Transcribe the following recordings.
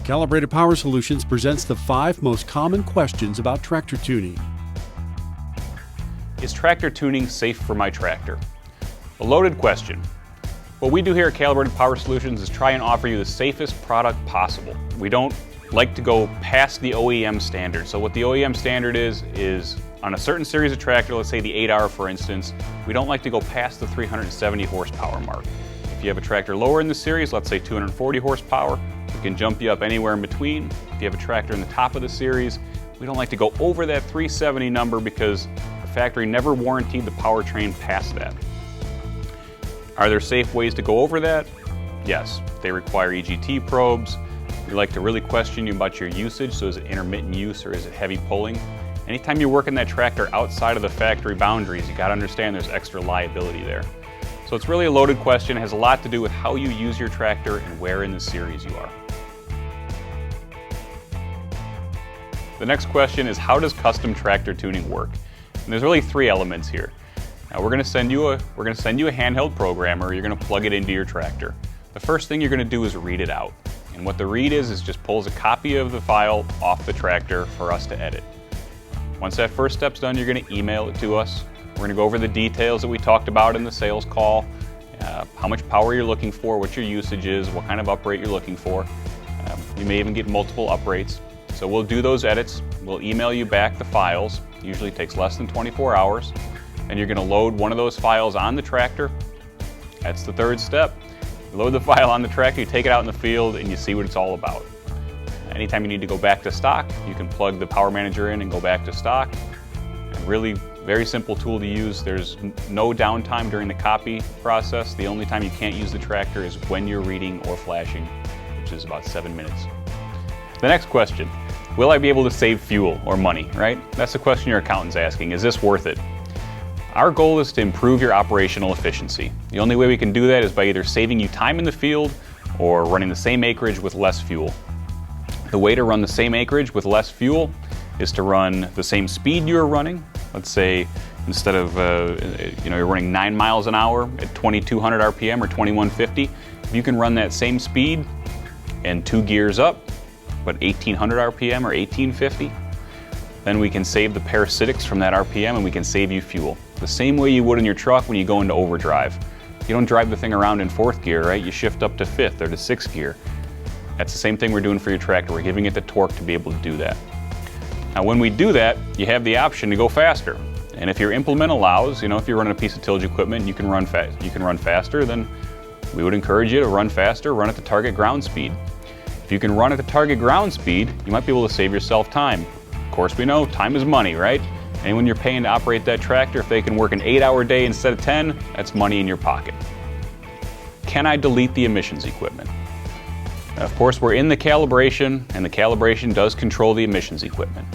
Calibrated Power Solutions presents the 5 most common questions about tractor tuning. Is tractor tuning safe for my tractor? A loaded question. What we do here at Calibrated Power Solutions is try and offer you the safest product possible. We don't like to go past the OEM standard. So what the OEM standard is on a certain series of tractor, let's say the 8R for instance, we don't like to go past the 370 horsepower mark. If you have a tractor lower in the series, let's say 240 horsepower, we can jump you up anywhere in between. If you have a tractor in the top of the series, we don't like to go over that 370 number because the factory never warranted the powertrain past that. Are there safe ways to go over that? Yes, they require EGT probes. We like to really question you about your usage, so is it intermittent use or is it heavy pulling? Anytime you're working that tractor outside of the factory boundaries, you got to understand there's extra liability there. So it's really a loaded question. It has a lot to do with how you use your tractor and where in the series you are. The next question is, how does custom tractor tuning work? And there's really 3 elements here. Now we're going to send you a handheld programmer. You're going to plug it into your tractor. The first thing you're going to do is read it out. And what the read is just pulls a copy of the file off the tractor for us to edit. Once that first step's done, you're going to email it to us. We're going to go over the details that we talked about in the sales call, how much power you're looking for, what your usage is, what kind of uprate you're looking for. You may even get multiple uprates. So we'll do those edits. We'll email you back the files. Usually takes less than 24 hours. And you're going to load one of those files on the tractor. That's the 3rd step. You load the file on the tractor, you take it out in the field, and you see what it's all about. Anytime you need to go back to stock, you can plug the Power Manager in and go back to stock. And really very simple tool to use. There's no downtime during the copy process. The only time you can't use the tractor is when you're reading or flashing, which is about 7 minutes. The next question, will I be able to save fuel or money, right? That's the question your accountant's asking. Is this worth it? Our goal is to improve your operational efficiency. The only way we can do that is by either saving you time in the field or running the same acreage with less fuel. The way to run the same acreage with less fuel is to run the same speed you're running. Let's say instead of you're running 9 miles an hour at 2200 RPM or 2150, if you can run that same speed and 2 gears up, but 1800 RPM or 1850, then we can save the parasitics from that RPM and we can save you fuel. The same way you would in your truck when you go into overdrive. You don't drive the thing around in 4th gear, right? You shift up to 5th or to 6th gear. That's the same thing we're doing for your tractor. We're giving it the torque to be able to do that. Now when we do that, you have the option to go faster. And if your implement allows, if you're running a piece of tillage equipment and you can run faster, then we would encourage you to run faster, run at the target ground speed. If you can run at the target ground speed, you might be able to save yourself time. Of course we know time is money, right? Anyone you're paying to operate that tractor, if they can work an 8-hour day instead of 10, that's money in your pocket. Can I delete the emissions equipment? Now, of course, we're in the calibration, and the calibration does control the emissions equipment.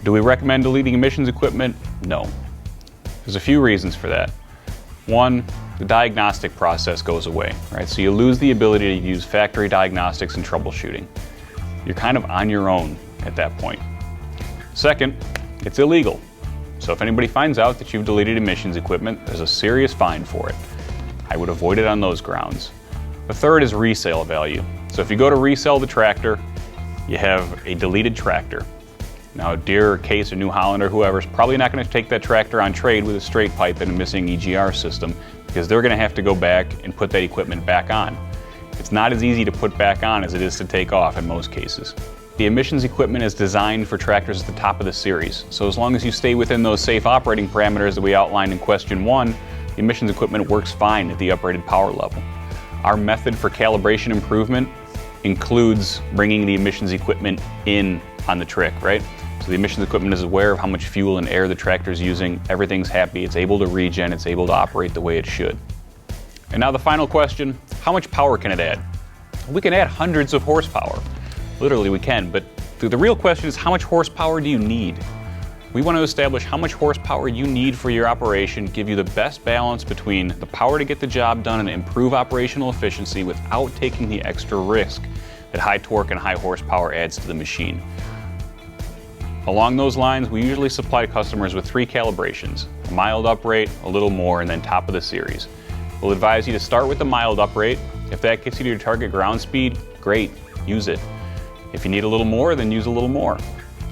Do we recommend deleting emissions equipment? No. There's a few reasons for that. One, the diagnostic process goes away, right? So you lose the ability to use factory diagnostics and troubleshooting. You're kind of on your own at that point. Second, it's illegal. So if anybody finds out that you've deleted emissions equipment, there's a serious fine for it. I would avoid it on those grounds. The third is resale value. So if you go to resell the tractor, you have a deleted tractor. Now Deere or Case or New Holland or whoever's probably not going to take that tractor on trade with a straight pipe and a missing EGR system because they're going to have to go back and put that equipment back on. It's not as easy to put back on as it is to take off in most cases. The emissions equipment is designed for tractors at the top of the series. So as long as you stay within those safe operating parameters that we outlined in question 1, the emissions equipment works fine at the uprated power level. Our method for calibration improvement includes bringing the emissions equipment in on the trick, right? So the emissions equipment is aware of how much fuel and air the tractor is using. Everything's happy. It's able to regen. It's able to operate the way it should. And now the final question, how much power can it add? We can add hundreds of horsepower. Literally we can, but the real question is how much horsepower do you need? We want to establish how much horsepower you need for your operation, give you the best balance between the power to get the job done and improve operational efficiency without taking the extra risk that high torque and high horsepower adds to the machine. Along those lines, we usually supply customers with 3 calibrations, a mild uprate, a little more, and then top of the series. We'll advise you to start with the mild uprate. If that gets you to your target ground speed, great, use it. If you need a little more, then use a little more.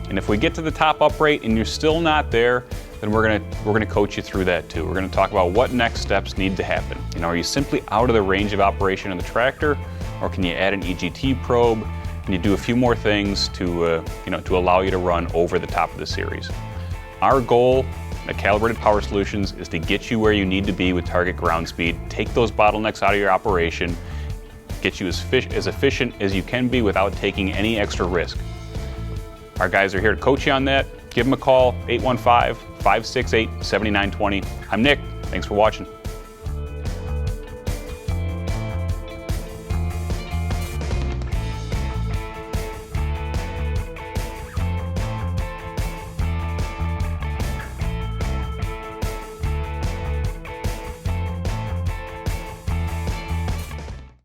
And if we get to the top up rate and you're still not there, then we're gonna coach you through that too. We're gonna talk about what next steps need to happen. You know, are you simply out of the range of operation of the tractor, or can you add an EGT probe? Can you do a few more things to allow you to run over the top of the series? Our goal at Calibrated Power Solutions is to get you where you need to be with target ground speed, take those bottlenecks out of your operation, get you as efficient as you can be without taking any extra risk. Our guys are here to coach you on that. Give them a call, 815-568-7920. I'm Nick. Thanks for watching.